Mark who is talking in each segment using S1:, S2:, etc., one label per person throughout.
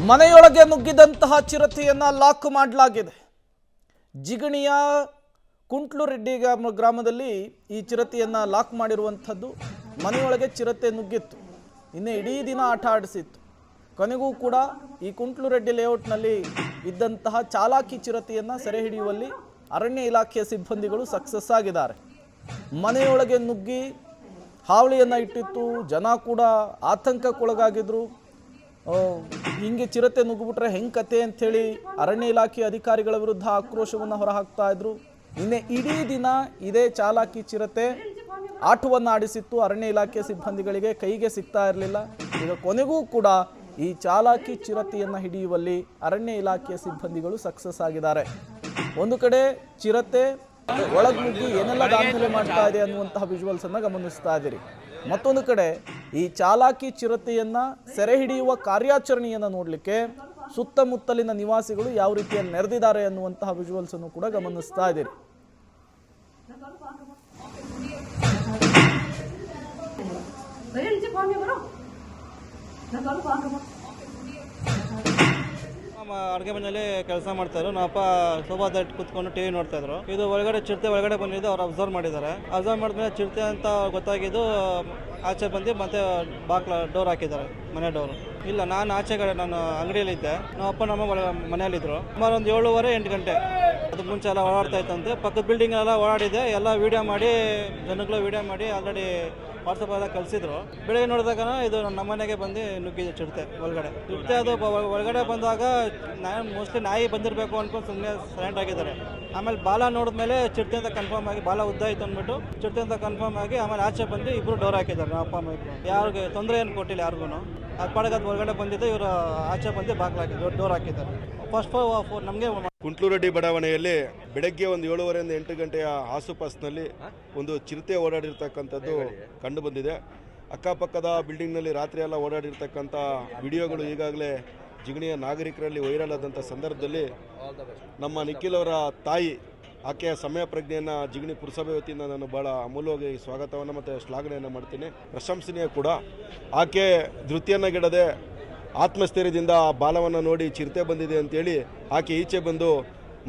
S1: ಮನೆಯೊಳಗೆ ನುಗ್ಗಿದಂತಹ ಚಿರತೆಯನ್ನು ಲಾಕ್ ಮಾಡಲಾಗಿದೆ. ಜಿಗಣಿಯ ಕುಂಟ್ಲುರೆಡ್ಡಿ ಗ್ರಾಮದಲ್ಲಿ ಈ ಚಿರತೆಯನ್ನು ಲಾಕ್ ಮಾಡಿರುವಂಥದ್ದು. ಮನೆಯೊಳಗೆ ಚಿರತೆ ನುಗ್ಗಿತ್ತು, ಇನ್ನೇ ಇಡೀ ದಿನ ಆಟ ಆಡಿಸಿತ್ತು. ಕೊನೆಗೂ ಕೂಡ ಈ ಕುಂಟ್ಲುರೆಡ್ಡಿ ಲೇಔಟ್ನಲ್ಲಿ ಇದ್ದಂತಹ ಚಾಲಾಕಿ ಚಿರತೆಯನ್ನು ಸೆರೆ ಹಿಡಿಯುವಲ್ಲಿ ಅರಣ್ಯ ಇಲಾಖೆಯ ಸಿಬ್ಬಂದಿಗಳು ಸಕ್ಸಸ್ ಆಗಿದ್ದಾರೆ. ಮನೆಯೊಳಗೆ ನುಗ್ಗಿ ಹಾವಳಿಯನ್ನು ಇಟ್ಟಿತ್ತು. ಜನ ಕೂಡ ಆತಂಕಕ್ಕೊಳಗಾಗಿದ್ರು. ಹಿಂಗೆ ಚಿರತೆ ನುಗ್ಗಿಬಿಟ್ರೆ ಹೆಂಗೆ ಕತೆ ಅಂಥೇಳಿ ಅರಣ್ಯ ಇಲಾಖೆ ಅಧಿಕಾರಿಗಳ ವಿರುದ್ಧ ಆಕ್ರೋಶವನ್ನು ಹೊರಹಾಕ್ತಾ ಇದ್ರು. ನಿನ್ನೆ ಇಡೀ ದಿನ ಇದೇ ಚಾಲಾಕಿ ಚಿರತೆ ಆಟವನ್ನು ಆಡಿಸಿತ್ತು. ಅರಣ್ಯ ಇಲಾಖೆ ಸಿಬ್ಬಂದಿಗಳಿಗೆ ಕೈಗೆ ಸಿಗ್ತಾ ಇರಲಿಲ್ಲ. ಈಗ ಕೊನೆಗೂ ಕೂಡ ಈ ಚಾಲಾಕಿ ಚಿರತೆಯನ್ನು ಹಿಡಿಯುವಲ್ಲಿ ಅರಣ್ಯ ಇಲಾಖೆಯ ಸಿಬ್ಬಂದಿಗಳು ಸಕ್ಸಸ್ ಆಗಿದ್ದಾರೆ. ಒಂದು ಕಡೆ ಚಿರತೆ ಒಳಗ್ನುಗ್ಗಿ ಏನೆಲ್ಲ ದಾಖಲೆ ಮಾಡ್ತಾ ಇದೆ ಅನ್ನುವಂತಹ ವಿಜುವಲ್ಸ್ ಅನ್ನು ಗಮನಿಸ್ತಾ ಇದ್ದೀರಿ. ಮತ್ತೊಂದು ಕಡೆ ಈ ಚಾಲಾಕಿ ಚಿರತೆಯನ್ನ ಸೆರೆ ಹಿಡಿಯುವ ಕಾರ್ಯಾಚರಣೆಯನ್ನು ನೋಡಲಿಕ್ಕೆ ಸುತ್ತಮುತ್ತಲಿನ ನಿವಾಸಿಗಳು ಯಾವ ರೀತಿಯಲ್ಲಿ ನೆರೆದಿದ್ದಾರೆ ಅನ್ನುವಂತಹ ವಿಜುವಲ್ಸ್ ಅನ್ನು ಕೂಡ ಗಮನಿಸ್ತಾ ಇದ್ದೀರಿ.
S2: ಅಡುಗೆ ಮನೆಯಲ್ಲಿ ಕೆಲಸ ಮಾಡ್ತಾಯಿದ್ರು. ನಮ್ಮಪ್ಪ ಸೋಫಾದ ಕೂತ್ಕೊಂಡು ಟಿವಿ ನೋಡ್ತಾ ಇದ್ರು. ಇದು ಒಳಗಡೆ ಚಿರತೆ ಒಳಗಡೆ ಬಂದಿದ್ದು ಅವ್ರು ಅಬ್ಸರ್ವ್ ಮಾಡಿದ್ದಾರೆ. ಅಬ್ಸರ್ವ್ ಮಾಡಿದ್ಮೇಲೆ ಚಿರತೆ ಅಂತ ಗೊತ್ತಾಗಿದ್ದು ಆಚೆ ಬಂದು ಮತ್ತೆ ಬಾಕ್ಲ ಡೋರ್ ಹಾಕಿದ್ದಾರೆ, ಮನೆ ಡೋರು. ಇಲ್ಲ, ನಾನು ಆಚೆ ಕಡೆ ನಾನು ಅಂಗಡಿಯಲ್ಲಿದ್ದೆ. ನಮ್ಮಪ್ಪ ನಮ್ಮ ಮನೆಯಲ್ಲಿದ್ದರು. ಸುಮಾರು ಒಂದು 7:30-8 ಗಂಟೆ. ಅದು ಮುಂಚೆ ಎಲ್ಲ ಓಡಾಡ್ತಾ ಇತ್ತಂತೆ. ಪಕ್ಕದ ಬಿಲ್ಡಿಂಗ್ ಎಲ್ಲ ಓಡಾಡಿದೆ. ಎಲ್ಲ ವೀಡಿಯೋ ಮಾಡಿ, ಜನಗಳು ವೀಡಿಯೋ ಮಾಡಿ ಆಲ್ರೆಡಿ ವಾಟ್ಸಪ್ ಎಲ್ಲ ಕಳಿಸಿದ್ರು. ಬೆಳಗ್ಗೆ ನೋಡಿದಾಗ ಇದು ನಮ್ಮ ಮನೆಗೆ ಬಂದು ನುಗ್ಗಿದೆ ಚಿರತೆ ಒಳಗಡೆ. ಚಿರತೆ ಅದು ಒಳಗಡೆ ಬಂದಾಗ ಮೋಸ್ಟ್ಲಿ ನಾಯಿ ಬಂದಿರಬೇಕು ಅಂದ್ಕೊಂಡು ಸುಮ್ಮನೆ ಸೈಲೆಂಟ್ ಆಗಿದ್ದಾರೆ. ಆಮೇಲೆ ಬಾಲ ನೋಡಿದ್ಮೇಲೆ ಚಿರತೆ ಅಂತ ಕನ್ಫರ್ಮ್ ಆಗಿ, ಬಾಲ ಉದ್ದ ಇತ್ತು ಅಂದ್ಬಿಟ್ಟು ಚಿರತೆ ಅಂತ ಕನ್ಫರ್ಮ್ ಆಗಿ ಆಮೇಲೆ ಆಚೆ ಬಂದು ಇಬ್ಬರು ಡೋರ್ ಹಾಕಿದ್ದಾರೆ. ನಮ್ಮ ಅಪ್ಪ ಅಮ್ಮ ಇಬ್ಬರು ಯಾರಿಗೆ ತೊಂದರೆ ಏನು ಕೊಟ್ಟಿಲ್ಲ ಯಾರಿಗೂ. ಅದು ಪಾಡಕ್ಕೆ ಅದು ಹೊರಗಡೆ ಬಂದಿದ್ದು, ಇವರು ಆಚೆ ಬಂದು ಬಾಗಿಲು ಡೋರ್ ಹಾಕಿದ್ದಾರೆ. ಫಸ್ಟ್ ನಮಗೆ
S3: ಕುಂಟ್ಲುರೆಡ್ಡಿ ಬಡಾವಣೆಯಲ್ಲಿ ಬೆಳಗ್ಗೆ ಒಂದು 7:30 8 ಗಂಟೆಯ ಆಸುಪಾಸಿನಲ್ಲಿ ಒಂದು ಚಿರತೆ ಓಡಾಡಿರ್ತಕ್ಕಂಥದ್ದು ಕಂಡು ಬಂದಿದೆ. ಅಕ್ಕಪಕ್ಕದ ಬಿಲ್ಡಿಂಗ್ನಲ್ಲಿ ರಾತ್ರಿ ಎಲ್ಲ ಓಡಾಡಿರ್ತಕ್ಕಂಥ ವಿಡಿಯೋಗಳು ಈಗಾಗಲೇ ಜಿಗಣಿಯ ನಾಗರಿಕರಲ್ಲಿ ವೈರಲ್ ಆದಂಥ ಸಂದರ್ಭದಲ್ಲಿ ನಮ್ಮ ನಿಖಿಲ್ ಅವರ ತಾಯಿ, ಆಕೆಯ ಸಮಯ ಪ್ರಜ್ಞೆಯನ್ನು ಜಿಗಣಿ ಪುರಸಭೆ ವತಿಯಿಂದ ನಾನು ಭಾಳ ಅಮೂಲ್ಯವಾಗಿ ಸ್ವಾಗತವನ್ನು ಮತ್ತು ಶ್ಲಾಘನೆಯನ್ನು ಮಾಡ್ತೀನಿ. ಪ್ರಶಂಸನೀಯ ಕೂಡ. ಆಕೆ ಧೃತಿಯನ್ನಗಿಡದೆ ಆತ್ಮಸ್ಥೈರ್ಯದಿಂದ ಆ ಬಾಲವನ್ನು ನೋಡಿ ಚಿರತೆ ಬಂದಿದೆ ಅಂತೇಳಿ ಆಕೆ ಈಚೆ ಬಂದು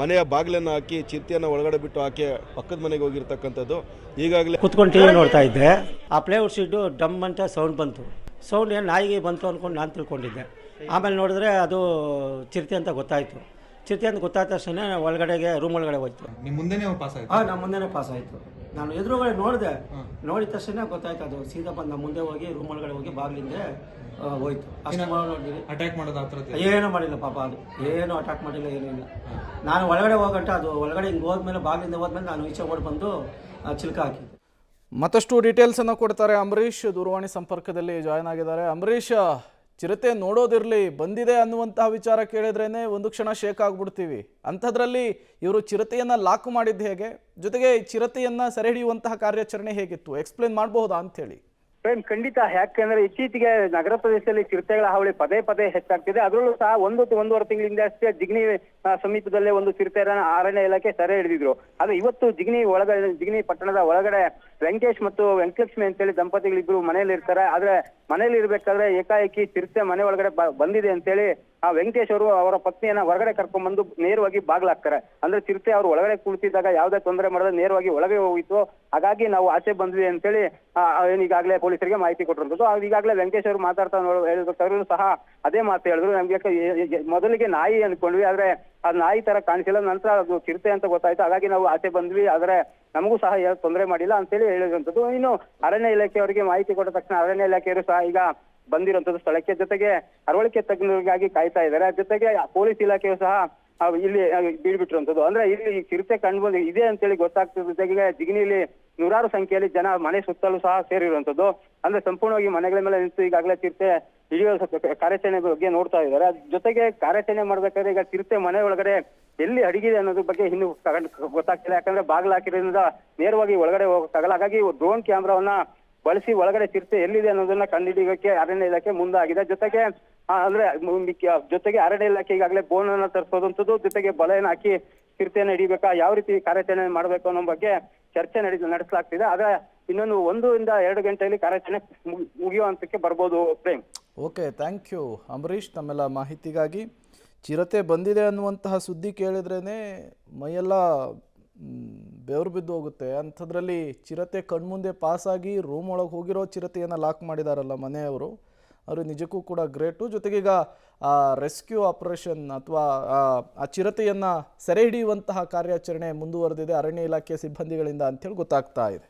S3: ಮನೆಯ ಬಾಗಿಲನ್ನು ಹಾಕಿ ಚಿರತೆಯನ್ನು ಒಳಗಡೆ ಬಿಟ್ಟು ಆಕೆ ಪಕ್ಕದ ಮನೆಗೆ ಹೋಗಿರ್ತಕ್ಕಂಥದ್ದು. ಈಗಾಗಲೇ
S4: ಕುತ್ಕೊಂಡು ಟಿವಿ ನೋಡ್ತಾ ಇದ್ದೆ. ಆ ಪ್ಲೇವುಡ್ ಶೀಟು ಡಮ್ ಅಂತ ಸೌಂಡ್ ಬಂತು. ಸೌಂಡ್ ಏನು ನಾಯಿಗೆ ಬಂತು ಅಂದ್ಕೊಂಡು ನಾನು ತಿಳ್ಕೊಂಡಿದ್ದೆ. ಆಮೇಲೆ ನೋಡಿದ್ರೆ ಅದು ಚಿರತೆ ಅಂತ ಗೊತ್ತಾಯಿತು. ಚಿರತೆ ಅಂತ ಗೊತ್ತಾದ ತಕ್ಷಣ ಒಳಗಡೆಗೆ ರೂಮ್ ಒಳಗಡೆ ಹೋಯ್ತು.
S5: ನಿಮ್ಮ ಮುಂದೆನೇ ಪಾಸ್ ಆಯಿತು?
S4: ಹಾಂ, ನಮ್ಮ ಮುಂದೆನೇ ಪಾಸ್ ಆಯಿತು. ನಾನು ಎದುರುಗಡೆ ನೋಡಿದೆ. ನೋಡಿದ ತಕ್ಷಣ ಗೊತ್ತಾಯ್ತು ಅದು ಸೀದಾ ಬಂದು ನಮ್ಮ ಮುಂದೆ ಹೋಗಿ ರೂಮ್ ಒಳಗಡೆ ಹೋಗಿ ಬಾಗಿಲಿಂದ ಹೋಯ್ತು. ಅಷ್ಟು ನೋಡಿದ್ವಿ.
S5: ಅಟ್ಯಾಕ್ ಮಾಡೋದು ಆ ಥರದ್ದು
S4: ಏನೂ ಮಾಡಿಲ್ಲ ಪಾಪ. ಅದು ಏನೂ ಅಟ್ಯಾಕ್ ಮಾಡಿಲ್ಲ, ಏನಿಲ್ಲ. ನಾನು ಒಳಗಡೆ ಹೋಗಂಟ ಅದು ಒಳಗಡೆ ಹಿಂಗೆ ಹೋದ್ಮೇಲೆ ಬಾಗಿಲಿಂದ ಹೋದ್ಮೇಲೆ ನಾನು ಈಚೆ ಓಡಿ ಬಂದು ಚಿಲ್ಕ ಹಾಕಿದ್ದೆ.
S1: ಮತ್ತಷ್ಟು ಡೀಟೇಲ್ಸ್ ಅನ್ನು ಕೊಡ್ತಾರೆ ಅಂಬರೀಷ್. ದೂರವಾಣಿ ಸಂಪರ್ಕದಲ್ಲಿ ಜಾಯ್ನ್ ಆಗಿದ್ದಾರೆ. ಅಂಬರೀಷ್, ಚಿರತೆ ನೋಡೋದಿರಲಿ, ಬಂದಿದೆ ಅನ್ನುವಂತಹ ವಿಚಾರ ಕೇಳಿದ್ರೇನೆ ಒಂದು ಕ್ಷಣ ಶೇಕ್ ಆಗ್ಬಿಡ್ತೀವಿ. ಅಂಥದ್ರಲ್ಲಿ ಇವರು ಚಿರತೆಯನ್ನು ಲಾಕ್ ಮಾಡಿದ್ದು ಹೇಗೆ? ಜೊತೆಗೆ ಚಿರತೆಯನ್ನು ಸೆರೆ ಹಿಡಿಯುವಂತಹ ಕಾರ್ಯಾಚರಣೆ ಹೇಗಿತ್ತು? ಎಕ್ಸ್ಪ್ಲೇನ್ ಮಾಡಬಹುದಾ ಅಂಥೇಳಿ?
S6: ಖಂಡಿತ. ಯಾಕೆಂದ್ರೆ ಇತ್ತೀಚೆಗೆ ನಗರ ಪ್ರದೇಶದಲ್ಲಿ ಚಿರತೆಗಳ ಹಾವಳಿ ಪದೇ ಪದೇ ಹೆಚ್ಚಾಗ್ತಿದೆ. ಅದರಲ್ಲೂ ಸಹ 1-1.5 ತಿಂಗಳಿಂದ ಅಷ್ಟೇ ಜಿಗಣಿ ಸಮೀಪದಲ್ಲೇ ಒಂದು ಚಿರತೆಯನ್ನು ಅರಣ್ಯ ಇಲಾಖೆ ಸೆರೆ ಹಿಡಿದಿದ್ರು. ಆದ್ರೆ ಇವತ್ತು ಜಿಗಣಿ ಪಟ್ಟಣದ ಒಳಗಡೆ ವೆಂಕಟೇಶ್ ಮತ್ತು ವೆಂಕಟಲಕ್ಷ್ಮಿ ಅಂತೇಳಿ ದಂಪತಿಗಳಿಬ್ರು ಮನೆಯಲ್ಲಿ ಇರ್ತಾರೆ. ಆದ್ರೆ ಮನೇಲಿ ಇರ್ಬೇಕಾದ್ರೆ ಏಕಾಏಕಿ ಚಿರತೆ ಮನೆ ಒಳಗಡೆ ಬಂದಿದೆ ಅಂತೇಳಿ ಆ ವೆಂಕಟೇಶ್ ಅವರು ಅವರ ಪತ್ನಿಯನ್ನ ಹೊರಗಡೆ ಕರ್ಕೊಂಡ್ ಬಂದು ನೇರವಾಗಿ ಬಾಗ್ಲಾಕ್ತಾರೆ. ಅಂದ್ರೆ ಚಿರತೆ ಅವರು ಒಳಗಡೆ ಕುಳಿತಿದ್ದಾಗ ಯಾವುದೇ ತೊಂದರೆ ಮಾಡದೆ ನೇರವಾಗಿ ಒಳಗೆ ಹೋಗಿತ್ತು. ಹಾಗಾಗಿ ನಾವು ಆಚೆ ಬಂದ್ವಿ ಅಂತೇಳಿ ಈಗಾಗಲೇ ಪೊಲೀಸರಿಗೆ ಮಾಹಿತಿ ಕೊಟ್ಟಿರೋದು. ಈಗಾಗಲೇ ವೆಂಕಟೇಶ್ ಅವರು ಮಾತಾಡ್ತಾ ಹೇಳಿದ್ರು ಸಹ ಅದೇ ಮಾತು ಹೇಳಿದ್ರು. ನಮ್ಗೆ ಮೊದಲಿಗೆ ನಾಯಿ ಅನ್ಕೊಂಡ್ವಿ, ಆದ್ರೆ ಅದು ನಾಯಿ ತರ ಕಾಣಿಸಿಲ್ಲ. ನಂತರ ಅದು ಚಿರತೆ ಅಂತ ಗೊತ್ತಾಯ್ತು. ಹಾಗಾಗಿ ನಾವು ಆಚೆ ಬಂದ್ವಿ, ಆದ್ರೆ ನಮಗೂ ಸಹ ಏನು ತೊಂದರೆ ಮಾಡಿಲ್ಲ ಅಂತೇಳಿ ಹೇಳಿರುವಂತದ್ದು. ಇನ್ನು ಅರಣ್ಯ ಇಲಾಖೆಯವರಿಗೆ ಮಾಹಿತಿ ಕೊಟ್ಟ ತಕ್ಷಣ ಅರಣ್ಯ ಇಲಾಖೆಯವರು ಸಹ ಈಗ ಬಂದಿರುವಂತದ್ದು ಸ್ಥಳಕ್ಕೆ. ಜೊತೆಗೆ ಅರವಳಿಕೆ ತಜ್ಞರಿಗಾಗಿ ಕಾಯ್ತಾ ಇದ್ದಾರೆ. ಜೊತೆಗೆ ಪೊಲೀಸ್ ಇಲಾಖೆಯು ಸಹ ಇಲ್ಲಿ ಬೀಳ್ಬಿಟ್ಟಿರುವಂತದ್ದು. ಅಂದ್ರೆ ಇಲ್ಲಿ ಚಿರತೆ ಕಂಡು ಬಂದು ಇದೆ ಅಂತೇಳಿ ಗೊತ್ತಾಗ್ತದೆ. ಜೊತೆಗೆ ಜಿಗಣಿಯಲ್ಲಿ ನೂರಾರು ಸಂಖ್ಯೆಯಲ್ಲಿ ಜನ ಮನೆ ಸುತ್ತಲೂ ಸಹ ಸೇರಿರುವಂತದ್ದು. ಅಂದ್ರೆ ಸಂಪೂರ್ಣವಾಗಿ ಮನೆಗಳ ಮೇಲೆ ನಿಂತು ಈಗಾಗಲೇ ಚಿರತೆ ಹಿಡಿಯುವ ಕಾರ್ಯಾಚರಣೆ ಬಗ್ಗೆ ನೋಡ್ತಾ ಇದ್ದಾರೆ. ಜೊತೆಗೆ ಕಾರ್ಯಾಚರಣೆ ಮಾಡ್ಬೇಕಾದ್ರೆ ಈಗ ಚಿರತೆ ಮನೆ ಒಳಗಡೆ ಎಲ್ಲಿ ಅಡಗಿದೆ ಅನ್ನೋದ್ರ ಬಗ್ಗೆ ಇನ್ನೂ ಗೊತ್ತಾಗ್ತಿಲ್ಲ. ಯಾಕಂದ್ರೆ ಬಾಗಿಲು ಹಾಕಿರೋದ್ರಿಂದ ನೇರವಾಗಿ ಒಳಗಡೆ ಹೋಗಕ್ಕಾಗಲ್ಲ. ಹಾಗಾಗಿ ಡ್ರೋನ್ ಕ್ಯಾಮ್ರಾವನ್ನ ಬಳಸಿ ಒಳಗಡೆ ಚಿರತೆ ಎಲ್ಲಿದೆ ಅನ್ನೋದನ್ನ ಕಂಡುಹಿಡಿಯೋಕೆ ಅರಣ್ಯ ಇಲಾಖೆ ಮುಂದಾಗಿದೆ. ಜೊತೆಗೆ ಜೊತೆಗೆ ಅರಣ್ಯ ಇಲಾಖೆ ಈಗಾಗಲೇ ಬೋನ್ ಅನ್ನ ತರಿಸೋದಂಥದ್ದು, ಜೊತೆಗೆ ಬಲೆಯನ್ನು ಹಾಕಿ ಚಿರತೆಯನ್ನು ಹಿಡಿಬೇಕಾ, ಯಾವ ರೀತಿ ಕಾರ್ಯಾಚರಣೆ ಮಾಡಬೇಕು ಅನ್ನೋ ಬಗ್ಗೆ ಚರ್ಚೆ ನಡೆಸಲಾಗ್ತಿದೆ. ಆದ್ರೆ ಇನ್ನೊಂದು 1 ರಿಂದ 2 ಗಂಟೆಯಲ್ಲಿ ಕಾರ್ಯಾಚರಣೆ ಮುಗಿಯುವ ಹಂತಕ್ಕೆ ಬರ್ಬೋದು Prem.
S1: Okay, thank you Ambareesh ತಮ್ಮೆಲ್ಲ ಮಾಹಿತಿಗಾಗಿ. ಚಿರತೆ ಬಂದಿದೆ ಅನ್ನುವಂತಹ ಸುದ್ದಿ ಕೇಳಿದ್ರೇ ಮೈಯೆಲ್ಲ ಬೆವರು ಬಿದ್ದು ಹೋಗುತ್ತೆ. ಅಂಥದ್ರಲ್ಲಿ ಚಿರತೆ ಕಣ್ಮುಂದೆ ಪಾಸಾಗಿ ರೂಮ್ ಒಳಗೆ ಹೋಗಿರೋ ಚಿರತೆಯನ್ನು ಲಾಕ್ ಮಾಡಿದಾರಲ್ಲ ಮನೆಯವರು, ಅವರು ನಿಜಕ್ಕೂ ಕೂಡ ಗ್ರೇಟು. ಜೊತೆಗೀಗ ರೆಸ್ಕ್ಯೂ ಆಪರೇಷನ್ ಅಥವಾ ಆ ಚಿರತೆಯನ್ನು ಸೆರೆ ಹಿಡಿಯುವಂತಹ ಕಾರ್ಯಾಚರಣೆ ಮುಂದುವರೆದಿದೆ ಅರಣ್ಯ ಇಲಾಖೆ ಸಿಬ್ಬಂದಿಗಳಿಂದ ಅಂಥೇಳಿ ಗೊತ್ತಾಗ್ತಾ ಇದೆ.